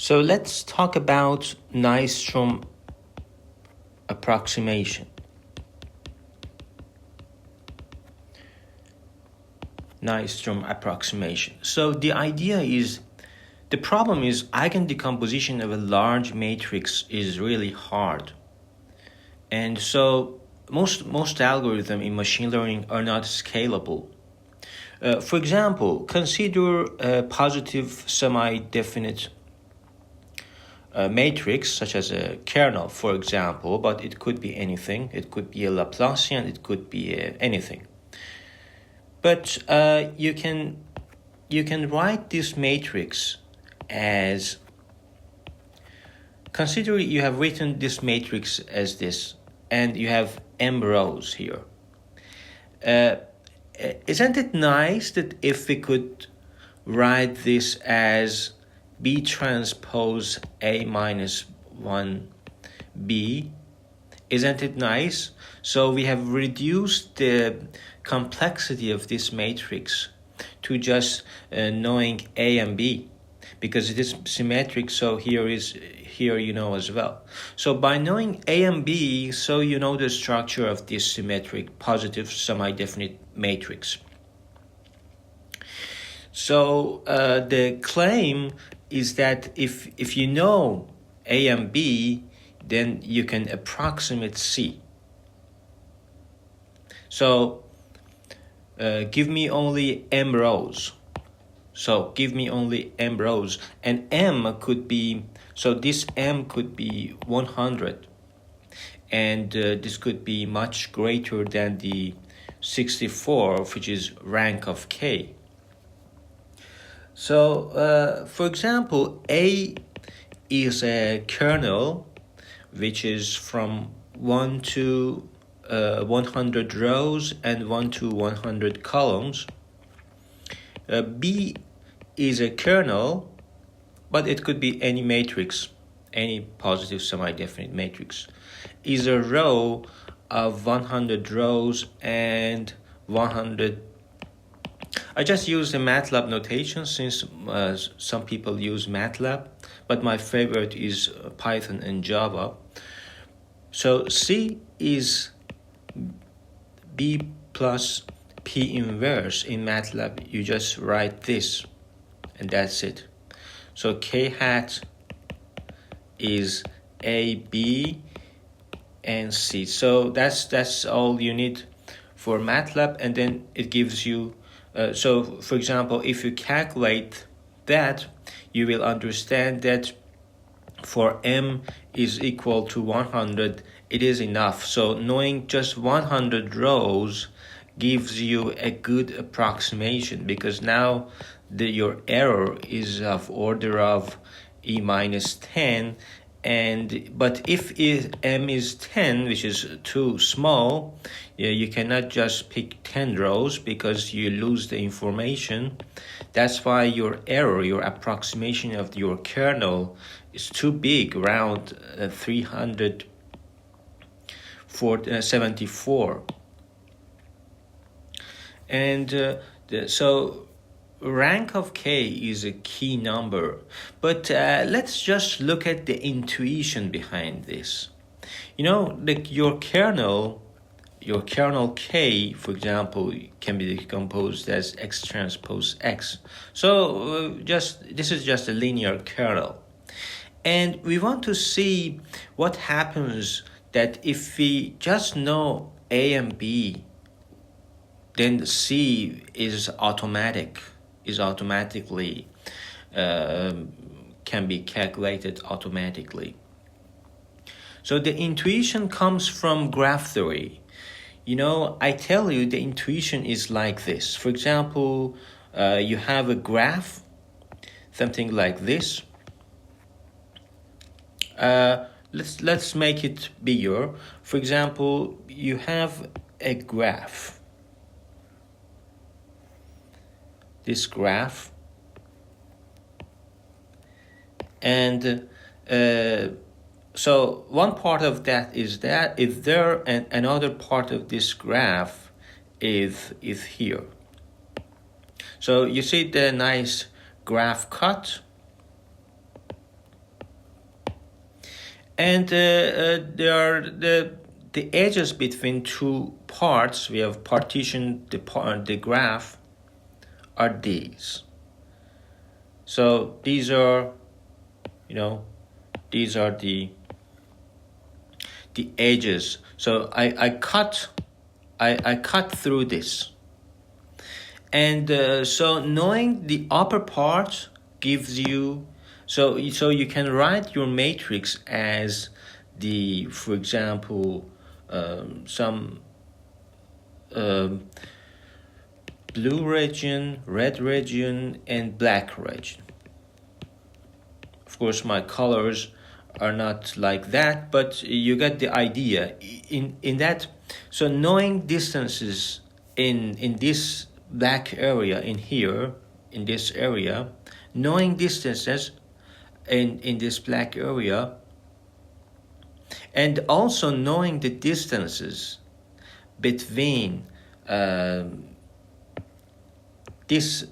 So let's talk about Nystrom approximation. Nystrom approximation. So the idea is, the problem is eigendecomposition of a large matrix is really hard. And so most algorithms in machine learning are not scalable. For example, consider a positive semi-definite matrix such as a kernel, for example, but it could be anything. It could be a Laplacian, it could be anything. But you can write this matrix as, consider you have written this matrix as this, and you have m rows here. Isn't it nice that if we could write this as B transpose A minus 1B? Isn't it nice? So we have reduced the complexity of this matrix to just knowing A and B, because it is symmetric, so here you know as well. So by knowing A and B, so you know the structure of this symmetric positive semi-definite matrix. So the claim is that if you know A and B, then you can approximate C. So give me only m rows. So give me only m rows, and m could be, so this m could be 100, and this could be much greater than the 64, which is rank of k. So for example, A is a kernel which is from 1 to 100 rows and 1 to 100 columns. B is a kernel, but it could be any matrix, any positive semi-definite matrix. Is a row of 100 rows and 100. I just use the MATLAB notation since some people use MATLAB, but my favorite is Python and Java. So C is B plus P inverse. In MATLAB, you just write this, and that's it. So K hat is A, B, and C. So that's all you need for MATLAB, and then it gives you. So, for example, if you calculate that, you will understand that for m is equal to 100, it is enough. So knowing just 100 rows gives you a good approximation, because now your error is of order of e minus 10, but if m is 10, which is too small, you cannot just pick 10 rows because you lose the information. That's why your error, your approximation of your kernel is too big, around 374. And so rank of k is a key number, but let's just look at the intuition behind this. You know, your kernel k, for example, can be decomposed as x transpose x. So this is just a linear kernel, and we want to see what happens that if we just know A and B, then C is automatically can be calculated automatically. So the intuition comes from graph theory. You know, I tell you, the intuition is like this. For example, you have a graph, something like this. Let's make it bigger. For example, you have a graph. This graph, and so one part of that is there, and another part of this graph is here. So you see the nice graph cut, And there are the edges between two parts. We have partitioned the graph are these. So these are, these are the edges. So I cut through this. And so knowing the upper part gives you, so you can write your matrix as for example, some blue region, red region, and black region. Of course, my colors are not like that, but you get the idea. In that, so knowing distances in this black area in here, in this area, knowing distances in this black area, and also knowing the distances between this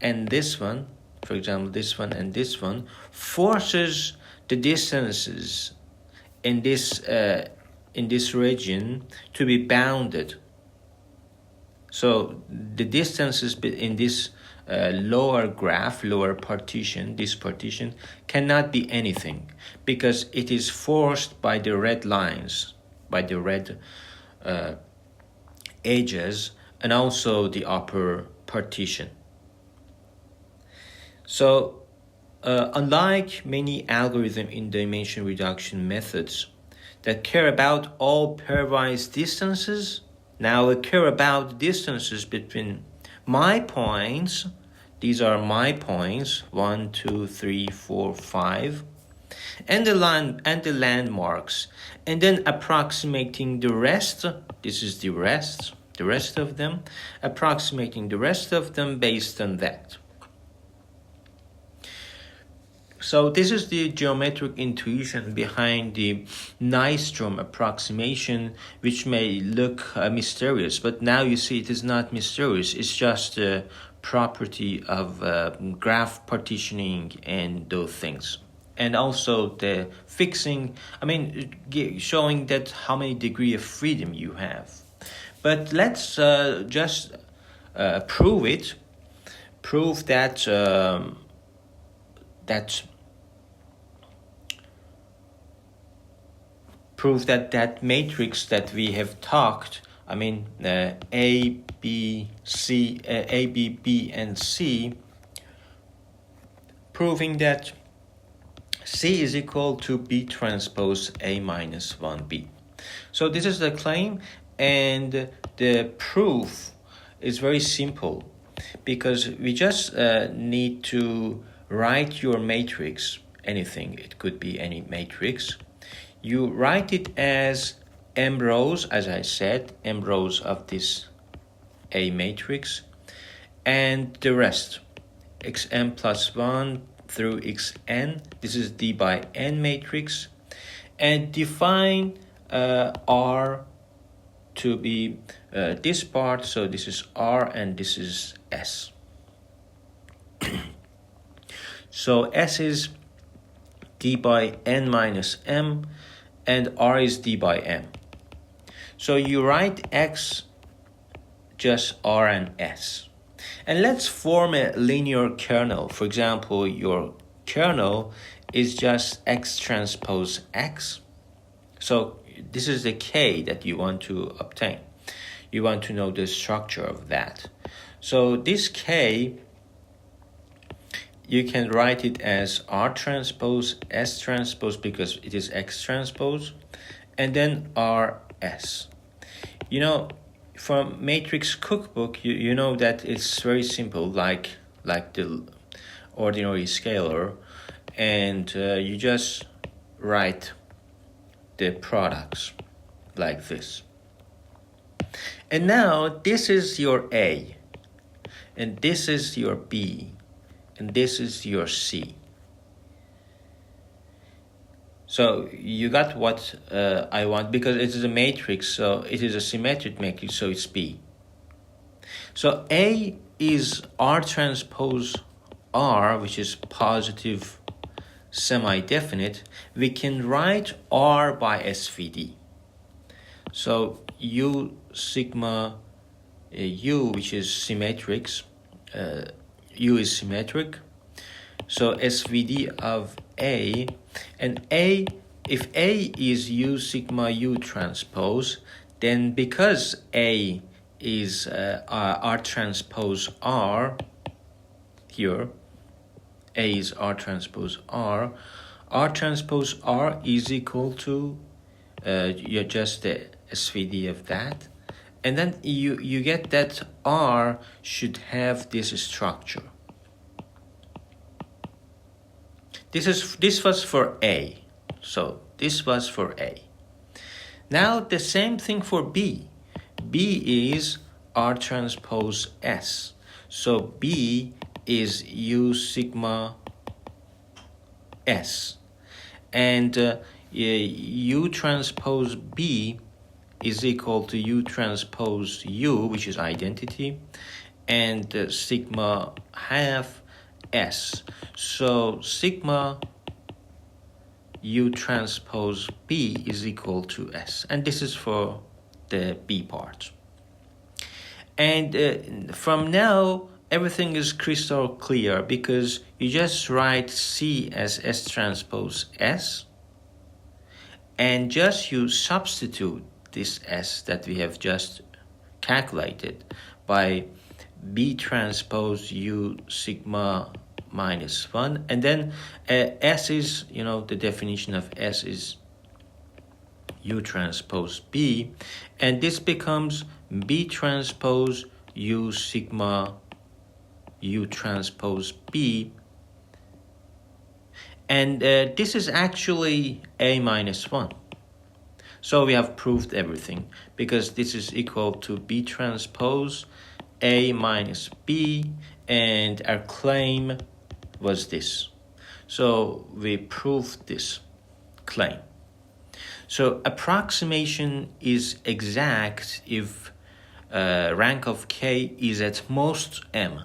and this one, for example, this one and this one, forces the distances in this region to be bounded. So the distances in this lower graph, lower partition, this partition, cannot be anything because it is forced by the red lines, by the red edges, and also the upper partition. So unlike many algorithm in dimension reduction methods that care about all pairwise distances, now we care about distances between my points. These are my points, 1, 2, 3, 4, 5, and the landmarks, and then approximating the rest. This is the rest of them, approximating the rest of them based on that. So this is the geometric intuition behind the Nystrom approximation, which may look mysterious, but now you see it is not mysterious. It's just a property of graph partitioning and those things. And also the fixing, showing that how many degree of freedom you have. But let's just prove that that matrix that we have talked, A, B, B, and C, proving that C is equal to B transpose A minus 1B. So this is the claim, and the proof is very simple because we just need to write your matrix, anything, it could be any matrix. You write it as m rows, as I said, m rows of this A matrix, and the rest, xm plus 1 through xn. This is D by n matrix, and define R to be this part, so this is R and this is S. So S is D by n minus m, and R is D by m. So you write X just R and S. And let's form a linear kernel. For example, your kernel is just X transpose X. So this is the K that you want to obtain. You want to know the structure of that. So this K, you can write it as R transpose S transpose because it is X transpose, and then RS. From matrix cookbook, you know that it's very simple, like the ordinary scalar, and you just write the products like this. And now this is your A, and this is your B, and this is your C. So you got what I want, because it is a matrix, so it is a symmetric matrix, so it's B. So A is R transpose R, which is positive semi-definite, we can write R by SVD. So U sigma U, which is symmetric, U is symmetric. So SVD of A, and A, if A is U sigma U transpose, then because A is R transpose R, here, A is R transpose R transpose R is equal to, you adjust the SVD of that, and then you get that R should have this structure. This was for A, so this was for A. Now the same thing for B. B is R transpose S, so B is U sigma S, and U transpose B is equal to U transpose U, which is identity, and sigma half S. So sigma U transpose B is equal to S, and this is for the B part. And from now, everything is crystal clear, because you just write C as S transpose S, and just you substitute this S that we have just calculated by B transpose U sigma minus 1, and then S is, the definition of S is U transpose B, and this becomes B transpose U sigma U transpose B, and this is actually A minus 1. So we have proved everything, because this is equal to B transpose A minus B, and our claim was this. So we proved this claim. So approximation is exact if rank of K is at most M.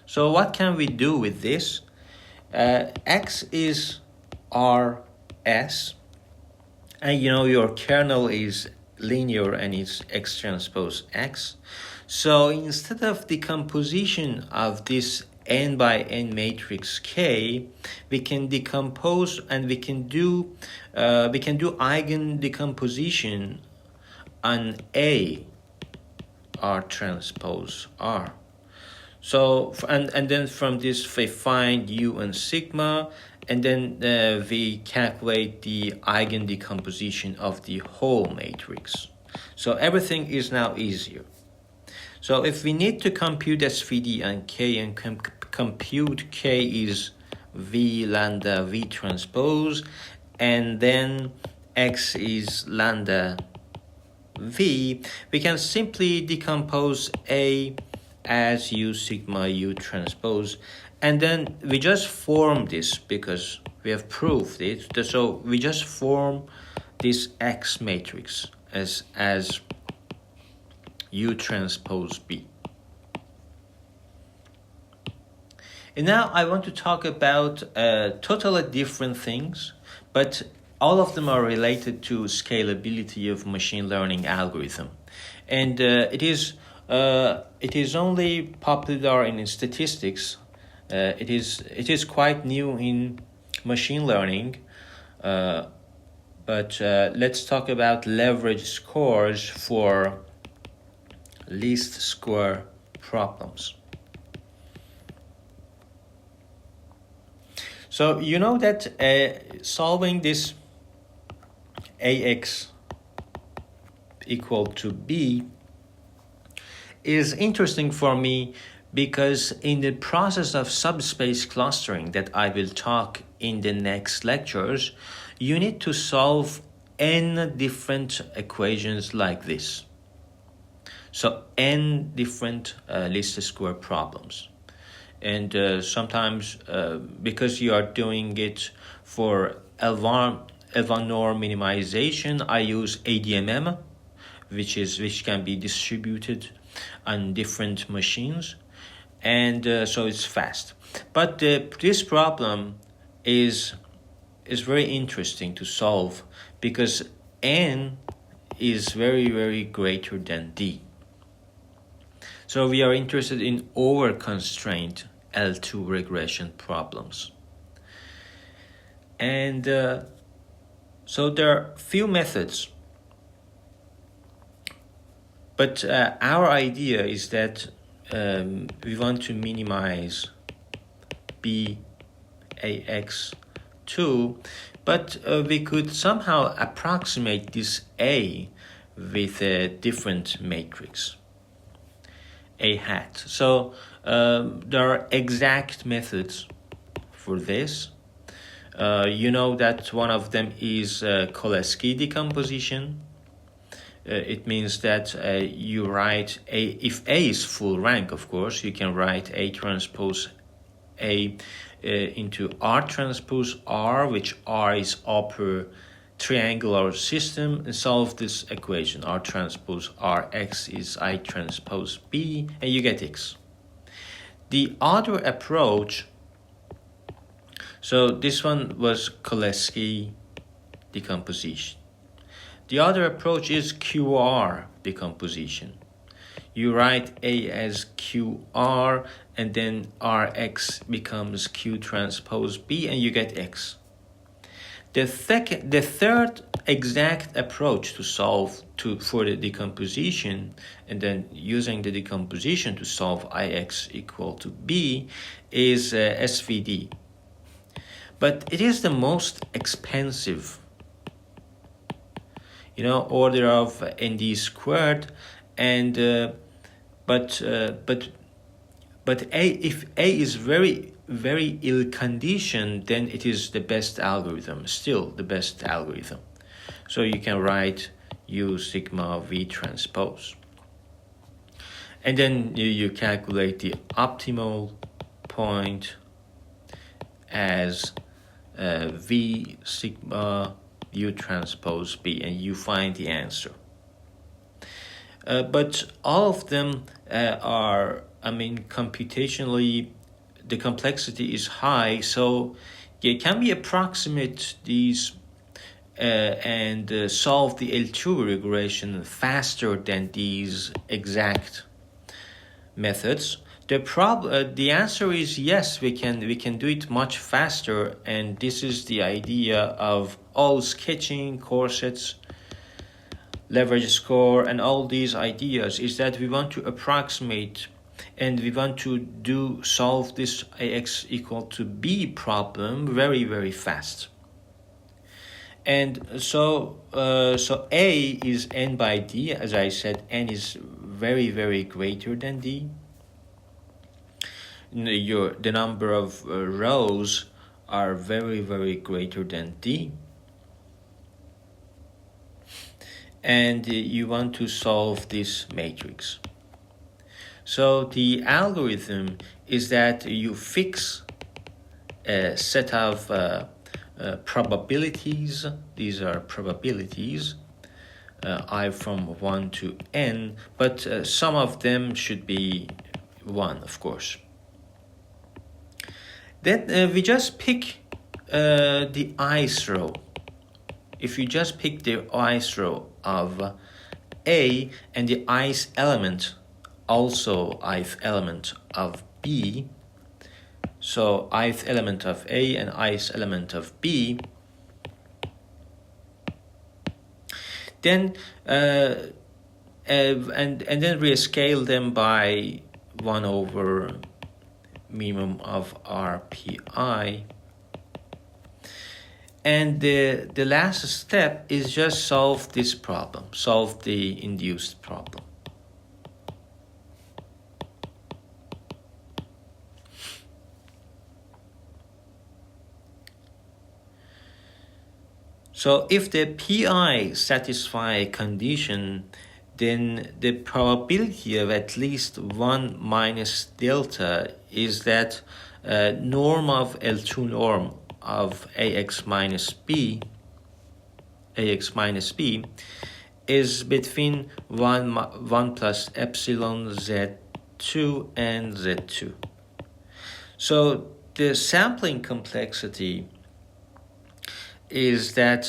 So what can we do with this? X is RS, and your kernel is linear and it's X transpose X. So instead of decomposition of this n by n matrix K, we can decompose, and we can do eigen decomposition on A R transpose R. So and then from this we find U and sigma, and then we calculate the eigen decomposition of the whole matrix. So everything is now easier. So if we need to compute SVD on K, and compute K is V lambda V transpose, and then X is lambda V, we can simply decompose A as U sigma U transpose, and then we just form this because we have proved it. So we just form this X matrix as U transpose B. And now I want to talk about totally different things, but all of them are related to scalability of machine learning algorithm. And it is only popular in statistics. It is quite new in machine learning. But let's talk about leverage scores for least square problems. So you know that solving this AX equal to B is interesting for me, because in the process of subspace clustering that I will talk in the next lectures, you need to solve n different equations like this. So n different least square problems. And sometimes because you are doing it for L1 norm minimization, I use ADMM, which can be distributed on different machines, and so it's fast. But this problem is very interesting to solve because n is very greater than d. So we are interested in over-constrained L2 regression problems. And so there are few methods. But our idea is that we want to minimize BAX2, but we could somehow approximate this A with a different matrix, A hat. So there are exact methods for this. You know that one of them is Cholesky decomposition. It means that you write A, if A is full rank, of course, you can write A transpose A into R transpose R, which R is upper triangular system, and solve this equation. R transpose Rx is I transpose B, and you get X. The other approach, so this one was Cholesky decomposition. The other approach is QR decomposition. You write A as QR and then Rx becomes Q transpose B and you get X. The third exact approach to solve for the decomposition and then using the decomposition to solve Ix equal to B is SVD. But it is the most expensive, order of ND squared, and but if A is very ill conditioned, then it is the best algorithm, still the best algorithm. So you can write U sigma V transpose, and then you calculate the optimal point as V sigma U transpose B, and you find the answer. But all of them are, computationally, the complexity is high, so can we approximate these and solve the L2 regression faster than these exact methods? The answer is yes, we can do it much faster, and this is the idea of all sketching corsets, leverage score, and all these ideas, is that we want to approximate and we want to solve this Ax equal to B problem very fast. And so A is n by D. As I said, n is very greater than D. The number of rows are very greater than D, and you want to solve this matrix. So the algorithm is that you fix a set of probabilities. These are probabilities, I from 1 to n, but some of them should be 1, of course. Then we just pick the ith row. If you just pick the ith row of A and the ith element, also ith element of B, so ith element of A and ith element of B, then and then rescale them by 1 over minimum of RPI. And the last step is just solve this problem, solve the induced problem. So if the PI satisfy a condition, then the probability of at least 1 minus delta is that norm of L2 norm of AX minus B is between 1 plus epsilon Z2 and Z2. So the sampling complexity is that